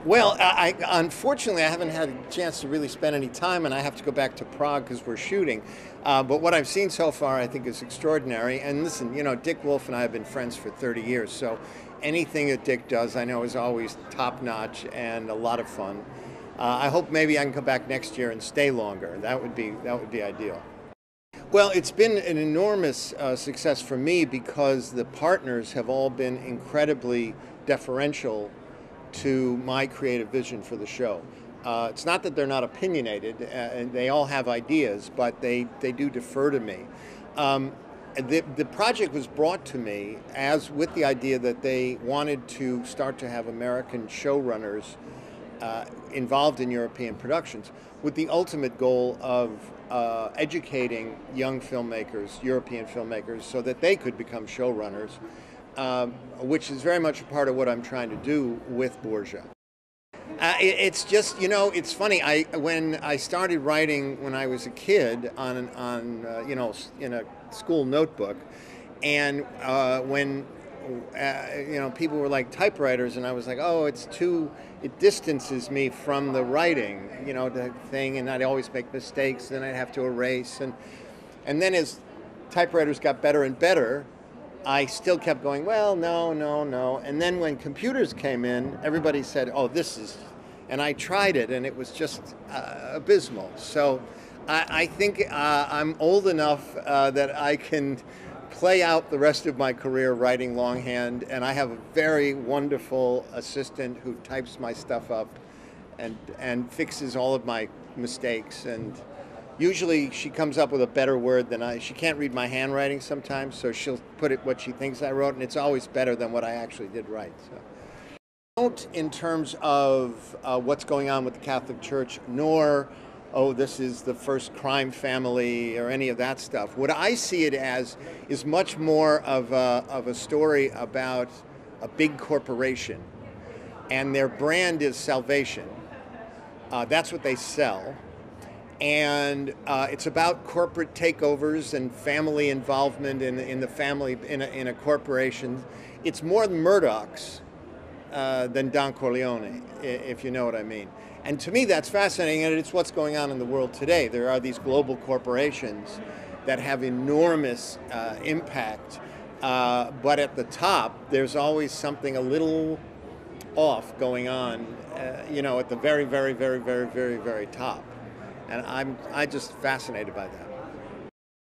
Well, unfortunately, I haven't had a chance to really spend any time, and I have to go back to Prague because we're shooting. But what I've seen so far, I think, is extraordinary. And listen, Dick Wolf and I have been friends for 30 years, so anything that Dick does, I know, is always top notch and a lot of fun. I hope maybe I can come back next year and stay longer. That would be ideal. Well, it's been an enormous success for me because the partners have all been incredibly deferential to my creative vision for the show. It's not that they're not opinionated, and they all have ideas, but they do defer to me. The project was brought to me as with the idea that they wanted to start to have American showrunners involved in European productions, with the ultimate goal of educating young filmmakers, European filmmakers, so that they could become showrunners, which is very much a part of what I'm trying to do with Borgia. It's just, it's funny. When I started writing when I was a kid in a school notebook, and when people were like typewriters, and I was like, oh, it distances me from the writing, the thing, and I'd always make mistakes, and I'd have to erase, and then as typewriters got better and better, I still kept going, well, no, no, no. And then when computers came in, everybody said, oh, and I tried it, and it was just abysmal. So I think I'm old enough that I can play out the rest of my career writing longhand, and I have a very wonderful assistant who types my stuff up and fixes all of my mistakes, and usually she comes up with a better word than she can't read my handwriting sometimes, so she'll put it what she thinks I wrote, and it's always better than what I actually did write. So, don't in terms of what's going on with the Catholic Church, nor, oh, this is the first crime family or any of that stuff. What I see it as is much more of a story about a big corporation, and their brand is salvation. That's what they sell. And it's about corporate takeovers and family involvement in the family in a corporation. It's more Murdoch's than Don Corleone, if you know what I mean. And to me, that's fascinating, and it's what's going on in the world today. There are these global corporations that have enormous impact, but at the top, there's always something a little off going on, at the very, very, very, very, very, very top. And I'm just fascinated by that.